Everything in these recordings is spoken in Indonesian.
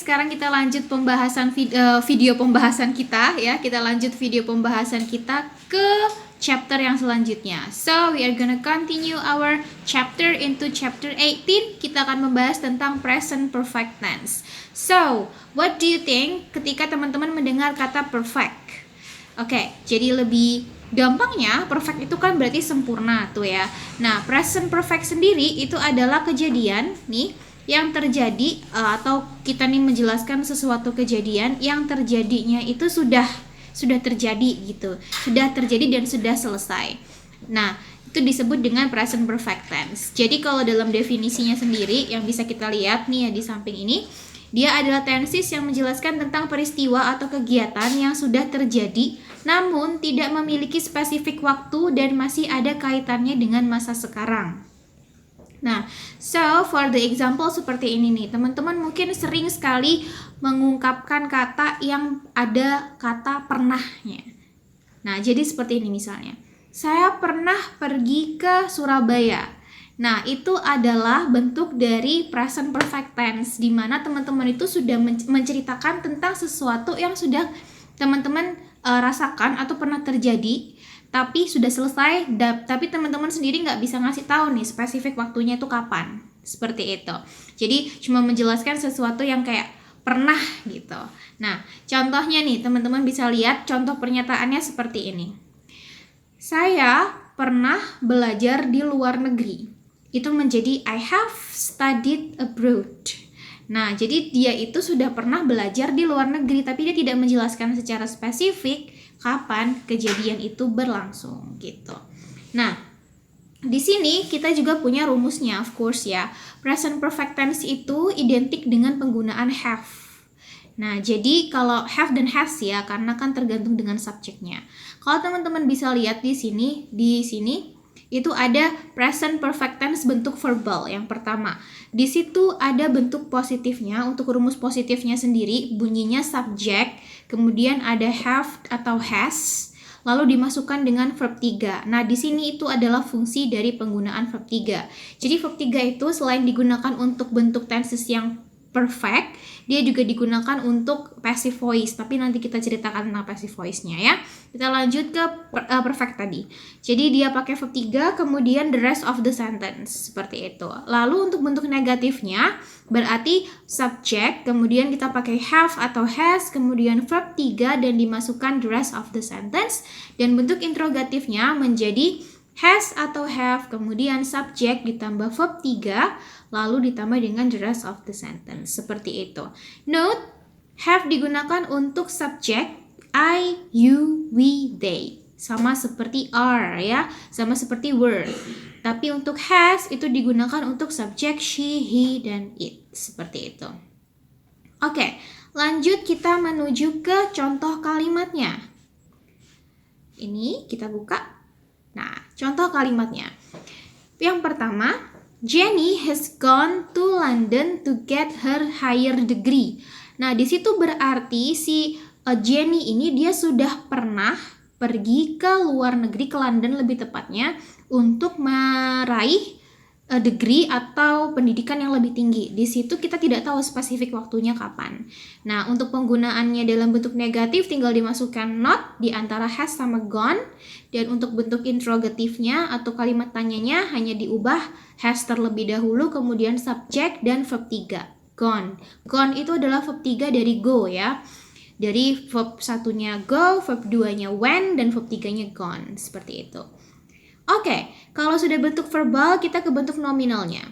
sekarang kita lanjut pembahasan video pembahasan kita ya. Kita lanjut video pembahasan kita ke chapter yang selanjutnya. So, we are gonna continue our chapter into chapter 18. Kita akan membahas tentang present perfect tense. So, what do you think ketika teman-teman mendengar kata perfect? Oke, jadi lebih gampangnya perfect itu kan berarti sempurna tuh ya. Nah, present perfect sendiri itu adalah kejadian nih yang terjadi atau kita nih menjelaskan sesuatu kejadian yang terjadinya itu sudah terjadi gitu. Sudah terjadi dan sudah selesai. Nah, itu disebut dengan present perfect tense. Jadi kalau dalam definisinya sendiri yang bisa kita lihat nih ya di samping ini, dia adalah tenses yang menjelaskan tentang peristiwa atau kegiatan yang sudah terjadi namun tidak memiliki spesifik waktu dan masih ada kaitannya dengan masa sekarang. Nah, so for the example seperti ini nih, teman-teman mungkin sering sekali mengungkapkan kata yang ada kata pernahnya. Nah, jadi seperti ini misalnya, saya pernah pergi ke Surabaya. Nah, itu adalah bentuk dari present perfect tense, di mana teman-teman itu sudah menceritakan tentang sesuatu yang sudah teman-teman rasakan atau pernah terjadi, tapi sudah selesai, tapi teman-teman sendiri nggak bisa ngasih tahu nih spesifik waktunya itu kapan, seperti itu. Jadi cuma menjelaskan sesuatu yang kayak pernah gitu. Nah, contohnya nih teman-teman bisa lihat contoh pernyataannya seperti ini. Saya pernah belajar di luar negeri. Itu menjadi I have studied abroad. Nah, jadi dia itu sudah pernah belajar di luar negeri, tapi dia tidak menjelaskan secara spesifik kapan kejadian itu berlangsung gitu. Nah, di sini kita juga punya rumusnya, of course ya. Present perfect tense itu identik dengan penggunaan have. Nah, jadi kalau have dan has ya, karena kan tergantung dengan subjeknya. Kalau teman-teman bisa lihat di sini itu ada present perfect tense bentuk verbal yang pertama. Di situ ada bentuk positifnya. Untuk rumus positifnya sendiri bunyinya subject, kemudian ada have atau has, lalu dimasukkan dengan verb 3. Nah, di sini itu adalah fungsi dari penggunaan verb 3. Jadi verb 3 itu selain digunakan untuk bentuk tenses yang perfect, dia juga digunakan untuk passive voice, tapi nanti kita ceritakan tentang passive voice-nya ya. Kita lanjut ke perfect tadi. Jadi dia pakai verb 3, kemudian the rest of the sentence, seperti itu. Lalu untuk bentuk negatifnya, berarti subject, kemudian kita pakai have atau has, kemudian verb 3, dan dimasukkan the rest of the sentence. Dan bentuk interrogatifnya menjadi has atau have, kemudian subject ditambah verb 3, lalu ditambah dengan the rest of the sentence. Seperti itu. Note, have digunakan untuk subject I, you, we, they. Sama seperti are ya, sama seperti were. Tapi untuk has itu digunakan untuk subject she, he, dan it. Seperti itu. Oke, lanjut kita menuju ke contoh kalimatnya. Ini kita buka. Nah, contoh kalimatnya. Yang pertama, Jenny has gone to London to get her higher degree. Nah, di situ berarti si Jenny ini dia sudah pernah pergi ke luar negeri, ke London lebih tepatnya, untuk meraih degree atau pendidikan yang lebih tinggi. Di situ kita tidak tahu spesifik waktunya kapan. Nah, untuk penggunaannya dalam bentuk negatif tinggal dimasukkan not di antara has sama gone, dan untuk bentuk interrogatifnya atau kalimat tanyanya hanya diubah has terlebih dahulu, kemudian subject dan verb 3. Gone. Gone itu adalah verb 3 dari go ya. Dari verb satunya go, verb 2-nya went, dan verb 3-nya gone. Seperti itu. Oke, kalau sudah bentuk verbal, kita ke bentuk nominalnya.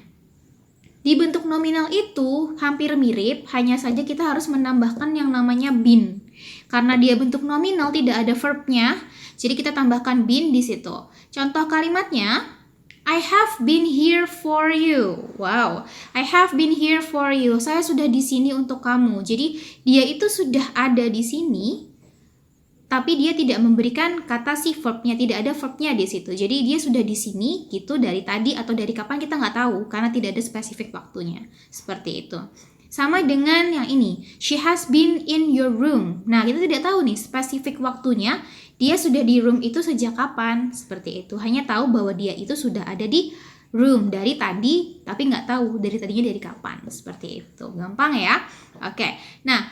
Di bentuk nominal itu hampir mirip, hanya saja kita harus menambahkan yang namanya been. Karena dia bentuk nominal, tidak ada verbnya, jadi kita tambahkan been di situ. Contoh kalimatnya, I have been here for you. Wow, I have been here for you. Saya sudah di sini untuk kamu. Jadi dia itu sudah ada di sini, tapi dia tidak memberikan kata si verbnya, tidak ada verbnya di situ. Jadi dia sudah di sini gitu dari tadi atau dari kapan kita nggak tahu karena tidak ada spesifik waktunya. Seperti itu. Sama dengan yang ini, she has been in your room. Nah, kita tidak tahu nih spesifik waktunya, dia sudah di room itu sejak kapan. Seperti itu. Hanya tahu bahwa dia itu sudah ada di room, dari tadi tapi nggak tahu dari tadinya dari kapan, seperti itu. Gampang ya. Oke, nah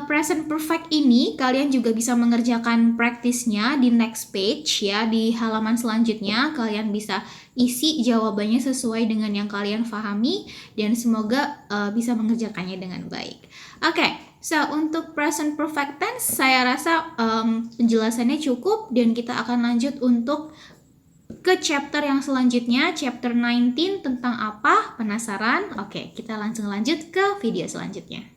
present perfect ini kalian juga bisa mengerjakan praktisnya di next page ya, di halaman selanjutnya kalian bisa isi jawabannya sesuai dengan yang kalian pahami dan semoga bisa mengerjakannya dengan baik. Oke, so untuk present perfect tense saya rasa penjelasannya cukup dan kita akan lanjut untuk ke chapter yang selanjutnya, chapter 19 tentang apa? Penasaran? Oke, kita langsung lanjut ke video selanjutnya.